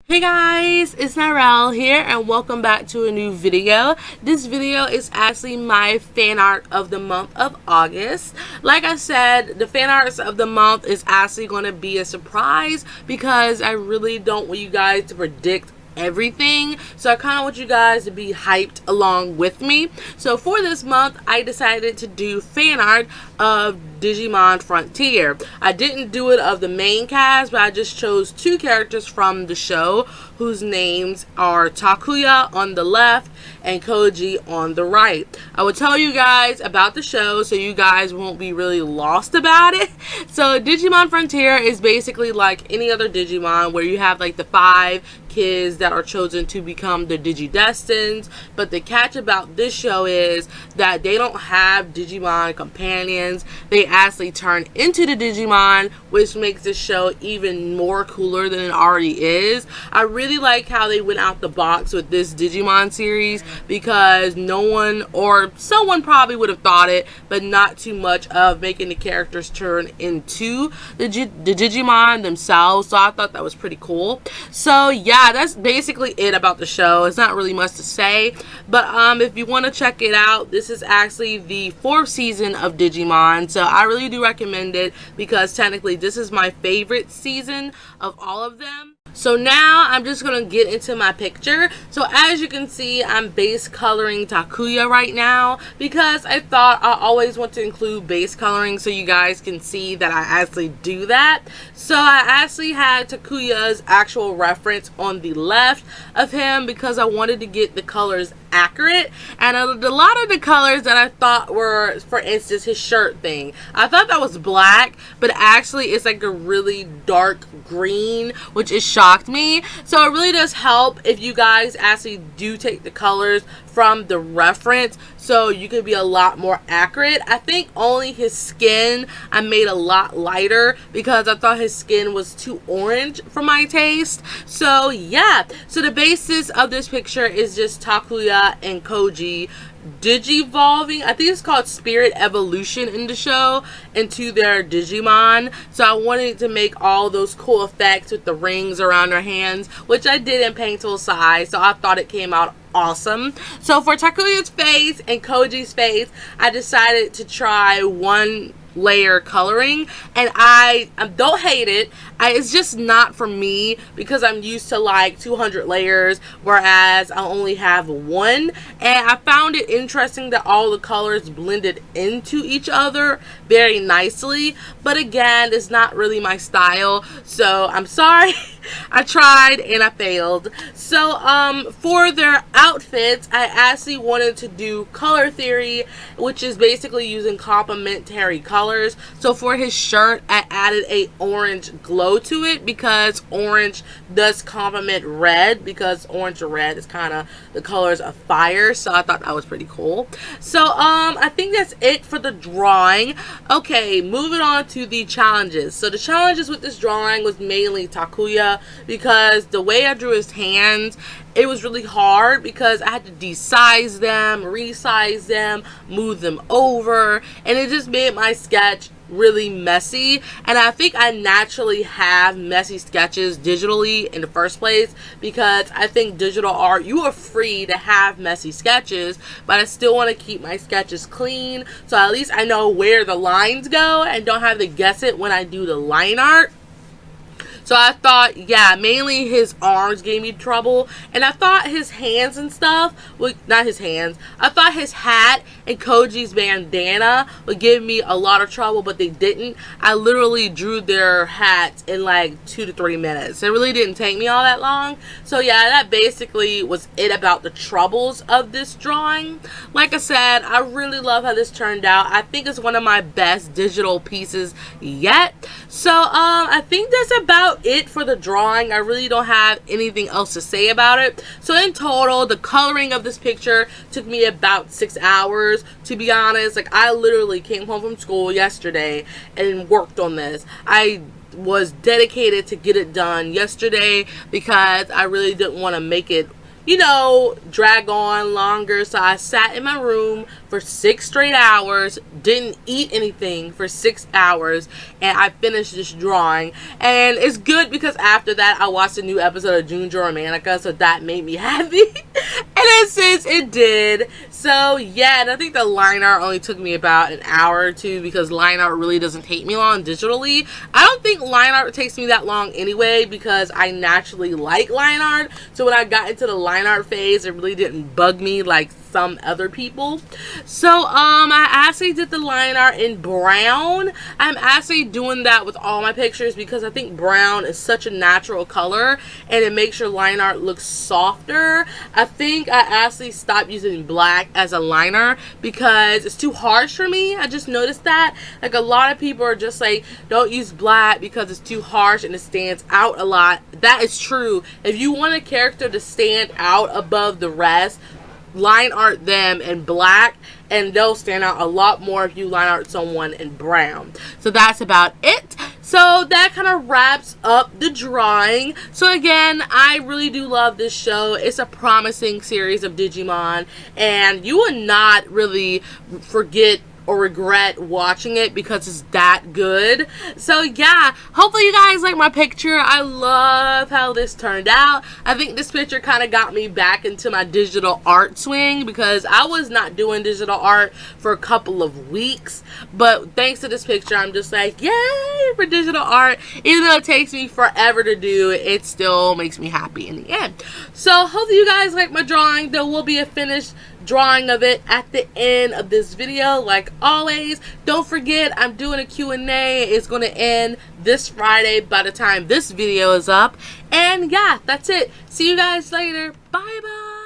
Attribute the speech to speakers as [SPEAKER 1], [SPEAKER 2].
[SPEAKER 1] Hey guys, it's Narelle here and welcome back to a new video. This video is actually my fan art of the month of August. Like I said, the fan arts of the month is actually going to be a surprise because I really don't want you guys to predict everything, so I kind of want you guys to be hyped along with me. So for this month I decided to do fan art of Digimon Frontier. I didn't do it of the main cast, but I just chose two characters from the show whose names are Takuya on the left and Koji on the right. I will tell you guys about the show so you guys won't be really lost about it. So Digimon Frontier is basically like any other Digimon where you have like the 5 kids that are chosen to become the Digidestins, but the catch about this show is that they don't have Digimon companions. They actually turn into the Digimon, which makes this show even more cooler than it already is. I really like how they went out the box with this Digimon series because no one, or someone probably would have thought it, but not too much of making the characters turn into the Digimon themselves. So I thought that was pretty cool. So yeah, that's basically it about the show. It's not really much to say, but if you want to check it out, this is actually the 4th season of Digimon, so I really do recommend it because technically this is my favorite season of all of them. So now I'm just going to get into my picture. So as you can see, I'm base coloring Takuya right now because I thought I always want to include base coloring so you guys can see that I actually do that. So I actually had Takuya's actual reference on the left of him because I wanted to get the colors accurate, and a lot of the colors that I thought were, for instance, his shirt thing, I thought that was black, but actually it's like a really dark green, which it shocked me. So it really does help if you guys actually do take the colors from the reference so you can be a lot more accurate. I think only his skin I made a lot lighter because I thought his skin was too orange for my taste. So yeah, so the basis of this picture is just Takuya and Koji digivolving. I think it's called Spirit Evolution in the show into their Digimon. So I wanted to make all those cool effects with the rings around their hands, which I did in Painter's size. So I thought it came out awesome. So for Takuya's face and Koji's face, I decided to try one layer coloring, and I don't hate it. It's just not for me because I'm used to like 200 layers, whereas I only have one, and I found it interesting that all the colors blended into each other very nicely, but again, it's not really my style, so I'm sorry. I tried and I failed. So for their outfits, I actually wanted to do color theory, which is basically using complementary colors. So for his shirt, I added a orange glow to it because orange does complement red, because orange and red is kind of the colors of fire. So I thought that was pretty cool. So I think that's it for the drawing. Okay, moving on to the challenges. So the challenges with this drawing was mainly Takuya, because the way I drew his hands, it was really hard because I had to desize them, resize them, move them over, and it just made my sketch really messy. And I think I naturally have messy sketches digitally in the first place because I think digital art, you are free to have messy sketches, but I still want to keep my sketches clean, so at least I know where the lines go and don't have to guess it when I do the line art. So I thought, yeah, mainly his arms gave me trouble. And I thought his hands and stuff, well, not his hands, I thought his hat and Koji's bandana would give me a lot of trouble, but they didn't. I literally drew their hats in like 2 to 3 minutes. It really didn't take me all that long. So yeah, that basically was it about the troubles of this drawing. Like I said, I really love how this turned out. I think it's one of my best digital pieces yet. So I think that's about it for the drawing. I really don't have anything else to say about it. So in total, the coloring of this picture took me about 6 hours, to be honest. Like, I literally came home from school yesterday and worked on this. I was dedicated to get it done yesterday because I really didn't want to make it you know, drag on longer. So I sat in my room for 6 straight hours, didn't eat anything for 6 hours, and I finished this drawing. And it's good because after that I watched a new episode of Junjo Romantica, so that made me happy. And since it did, so yeah, and I think the line art only took me about an hour or two because line art really doesn't take me long digitally. I don't think line art takes me that long anyway because I naturally like line art. So when I got into the line art phase, it really didn't bug me like some other people. So I actually did the line art in brown. I'm actually doing that with all my pictures because I think brown is such a natural color and it makes your line art look softer. I think I actually stopped using black as a liner because it's too harsh for me. I just noticed that. Like a lot of people are just like, don't use black because it's too harsh and it stands out a lot. That is true. If you want a character to stand out above the rest, line art them in black and they'll stand out a lot more if you line art someone in brown. So that's about it. So that kind of wraps up the drawing. So again, I really do love this show. It's a promising series of Digimon and you will not really forget or regret watching it because it's that good. So yeah, hopefully you guys like my picture. I love how this turned out. I think this picture kind of got me back into my digital art swing because I was not doing digital art for a couple of weeks, but thanks to this picture I'm just like, yay for digital art. Even though it takes me forever to do, it still makes me happy in the end. So hopefully you guys like my drawing. There will be a finished drawing of it at the end of this video. Like always, don't forget I'm doing a Q&A. It's going to end this Friday by the time this video is up. And yeah, that's it. See you guys later. Bye bye.